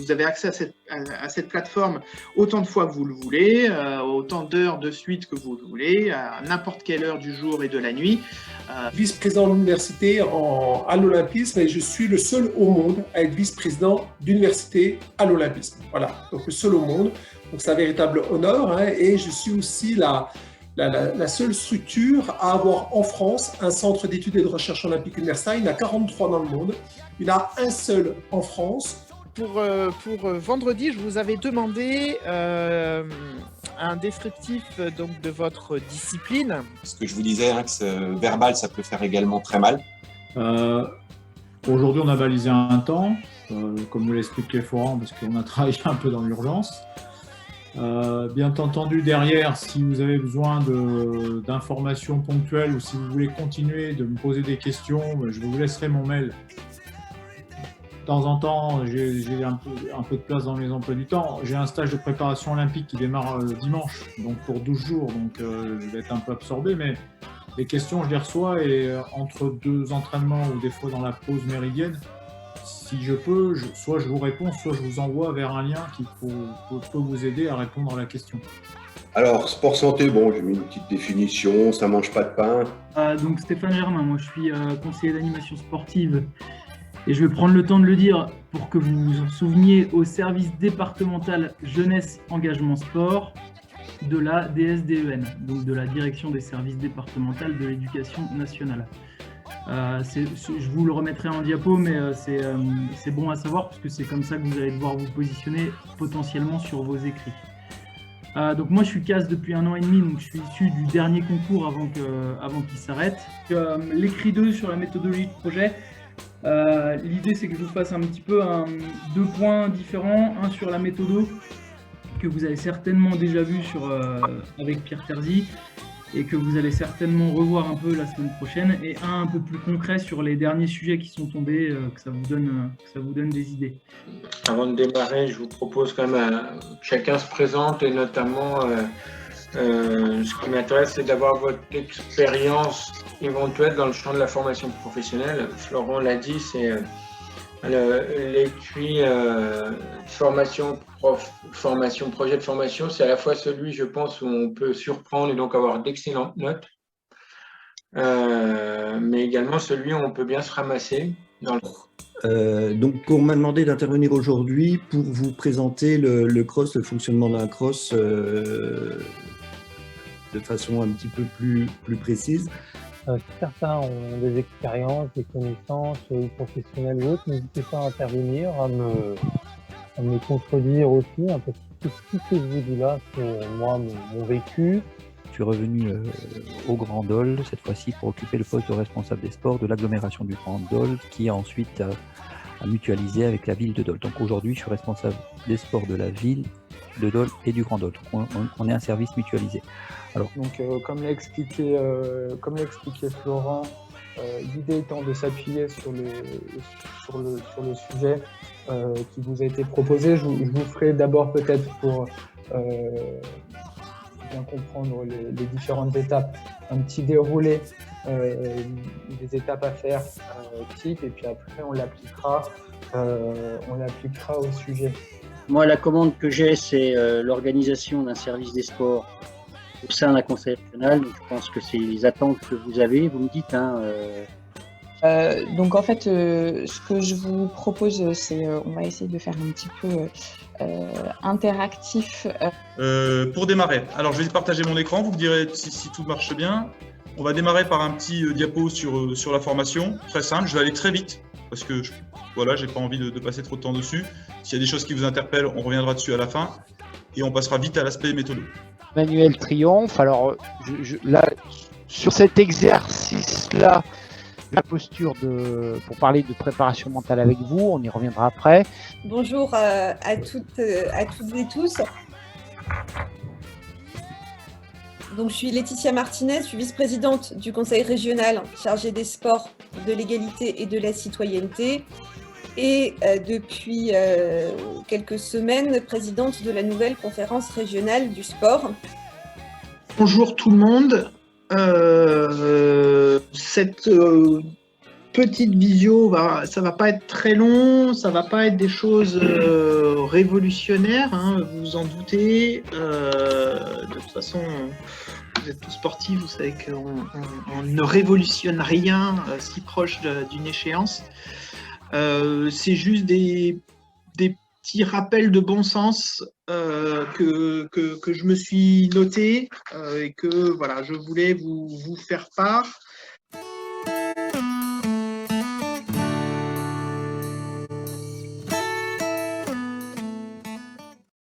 vous avez accès à cette plateforme autant de fois que vous le voulez, autant d'heures de suite que vous le voulez, à n'importe quelle heure du jour et de la nuit. Vice-président de l'université à l'Olympisme, et je suis le seul au monde à être vice-président d'université à l'Olympisme. Voilà, donc le seul au monde. Donc c'est un véritable honneur, hein, et je suis aussi la seule structure à avoir en France un centre d'études et de recherche olympique universitaire. Il y en a 43 dans le monde. Il y en a un seul en France. Pour vendredi, je vous avais demandé un descriptif donc, de votre discipline. Ce que je vous disais, hein, que verbal, ça peut faire également très mal. Aujourd'hui, on a balisé un temps, comme vous l'expliquait Florent, parce qu'on a travaillé un peu dans l'urgence. Bien entendu, derrière, si vous avez besoin d'informations ponctuelles ou si vous voulez continuer de me poser des questions, je vous laisserai mon mail. De temps en temps, j'ai un peu de place dans mes emplois du temps. J'ai un stage de préparation olympique qui démarre dimanche, donc pour 12 jours, donc je vais être un peu absorbé, mais les questions, je les reçois et entre deux entraînements ou des fois dans la pause méridienne, si je peux, soit je vous réponds, soit je vous envoie vers un lien qui peut vous aider à répondre à la question. Alors, sport santé, bon, j'ai mis une petite définition, ça mange pas de pain. Donc Stéphane Germain, moi je suis conseiller d'animation sportive et je vais prendre le temps de le dire pour que vous vous en souveniez au service départemental jeunesse engagement sport de la DSDEN, donc de la direction des services départementaux de l'éducation nationale. Je vous le remettrai en diapo, mais c'est bon à savoir parce que c'est comme ça que vous allez devoir vous positionner potentiellement sur vos écrits. Donc moi je suis CAS depuis 1 an et demi, donc je suis issu du dernier concours avant qu'il s'arrête. L'écrit 2 sur la méthodologie de projet, l'idée c'est que je vous fasse un petit peu deux points différents, un sur la méthodo que vous avez certainement déjà vu avec Pierre Terzi et que vous allez certainement revoir un peu la semaine prochaine, et un peu plus concret sur les derniers sujets qui sont tombés, que ça vous donne des idées. Avant de démarrer, je vous propose quand même que chacun se présente, et notamment ce qui m'intéresse, c'est d'avoir votre expérience éventuelle dans le champ de la formation professionnelle. Florent l'a dit, c'est l'écrit projet de formation, c'est à la fois celui, je pense, où on peut surprendre et donc avoir d'excellentes notes, mais également celui où on peut bien se ramasser. Donc, on m'a demandé d'intervenir aujourd'hui pour vous présenter le cross, le fonctionnement d'un cross de façon un petit peu plus précise. Certains ont des expériences, des connaissances professionnelles ou autres, n'hésitez pas à intervenir, à me contredire aussi, hein, parce que tout ce que je vous dis là, c'est moi, mon vécu. Je suis revenu au Grand Dole, cette fois-ci pour occuper le poste de responsable des sports de l'agglomération du Grand Dole, qui a ensuite a mutualisé avec la ville de Dole. Donc aujourd'hui, je suis responsable des sports de la ville de Dole et du Grand Dole. On est un service mutualisé. Alors, donc, comme l'a expliqué Florent, l'idée étant de s'appuyer sur le sujet qui vous a été proposé, je vous ferai d'abord peut-être pour bien comprendre les différentes étapes, un petit déroulé des étapes à faire type, et puis après on l'appliquera au sujet. Moi, la commande que j'ai, c'est l'organisation d'un service des sports au sein d'un conseil régional. Donc, je pense que c'est les attentes que vous avez. Vous me dites. Donc, en fait, ce que je vous propose, c'est on va essayer de faire un petit peu interactif. Pour démarrer, alors je vais partager mon écran. Vous me direz si tout marche bien. On va démarrer par un petit diapo sur la formation. Très simple. Je vais aller très vite parce que voilà, j'ai pas envie de passer trop de temps dessus. S'il y a des choses qui vous interpellent, on reviendra dessus à la fin et on passera vite à l'aspect méthode. Manuel Triomphe, alors là, sur cet exercice-là, la posture pour parler de préparation mentale avec vous, on y reviendra après. Bonjour à toutes et tous. Donc, je suis Laetitia Martinez, je suis vice-présidente du conseil régional chargée des sports, de l'égalité et de la citoyenneté, et depuis quelques semaines, présidente de la nouvelle conférence régionale du sport. Bonjour tout le monde. Cette petite visio, ça va pas être très long, ça va pas être des choses révolutionnaires, hein, vous vous en doutez. De toute façon, vous êtes tous sportifs, vous savez qu'on ne révolutionne rien si proche d'une échéance. C'est juste des petits rappels de bon sens que je me suis noté et que voilà, je voulais vous faire part.